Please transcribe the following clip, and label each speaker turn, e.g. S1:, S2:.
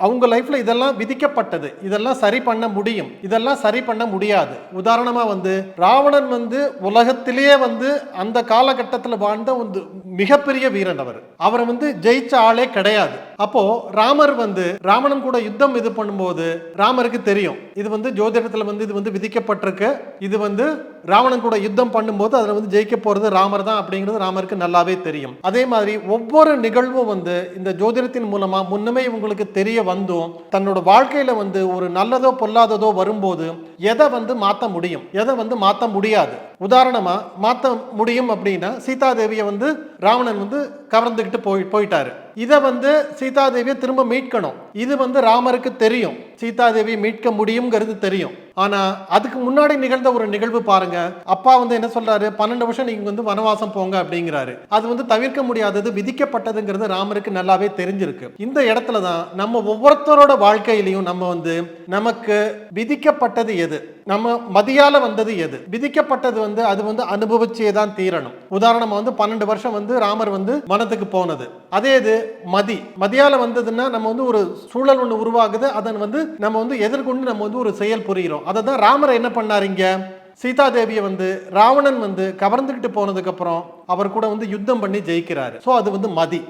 S1: அவங்க லைஃப்ல இதெல்லாம் விதிக்கப்பட்டது, இதெல்லாம் சரி பண்ண முடியும், இதெல்லாம் சரி பண்ண முடியாது. உதாரணமா ராவணன் உலகத்திலேயே அந்த காலகட்டத்தில் வாழ்ந்த ஒரு மிகப்பெரிய வீரன். அவரை ஜெயிச்ச ஆளே கிடையாது. அப்போ ராமர் ராவணன் கூட யுத்தம் இது பண்ணும்போது ராமருக்கு தெரியும் இது ஜோதிடத்துல இது விதிக்கப்பட்டிருக்கு, இது ராவணன் கூட யுத்தம் பண்ணும்போது அதுல ஜெயிக்க போறது ராமர் தான் அப்படிங்கிறது ராமருக்கு நல்லாவே தெரியும். அதே மாதிரி ஒவ்வொரு நிகழ்வும் இந்த ஜோதிடத்தின் மூலமா முன்னமே இவங்களுக்கு தெரிய வந்தும் தன்னோட வாழ்க்கையில ஒரு நல்லதோ பொல்லாததோ வரும்போது எதை மாத்த முடியும், எதை மாத்த முடியாது. உதாரணமா மாத்த முடியும் அப்படின்னா சீதாதேவியை ராவணன் கவர்ந்துகிட்டு போயிட்டாரு. இதை சீதாதேவியை திரும்ப மீட்கணும். இது ராமருக்கு தெரியும், சீதாதேவியை மீட்க முடியுங்கிறது தெரியும். ஆனா அதுக்கு முன்னாடி நிகழ்ந்த ஒரு நிகழ்வு பாருங்க. அப்பா என்ன சொல்றாரு, 12 வருஷம் நீங்க வனவாசம் போங்க அப்படிங்கிறாரு. அது தவிர்க்க முடியாதது, விதிக்கப்பட்டதுங்கிறது ராமருக்கு நல்லாவே தெரிஞ்சிருக்கு. இந்த இடத்துல தான் நம்ம ஒவ்வொருத்தரோட வாழ்க்கையிலையும் நம்ம நமக்கு விதிக்கப்பட்டது எது, நம்ம மதியால வந்தது எது, விதிக்கப்பட்டது அது அனுபவிச்சே தான் தீரணும். உதாரணமா 12 வருஷம் ராமர் வனத்துக்கு போனது. அதே இது மதியால வந்ததுன்னா நம்ம ஒரு சூழல் ஒன்று உருவாகுது, அதன் நம்ம எதிர்கொண்டு நம்ம ஒரு செயல் புரிகிறோம். அதை தான் ராமர் என்ன பண்ணாருங்க, சீதாதேவியை ராவணன் கவர்ந்துகிட்டு போனதுக்கு அப்புறம் அவர் கூட யுத்தம் பண்ணி ஜெயிக்கிறாரு. சோ அது மதி.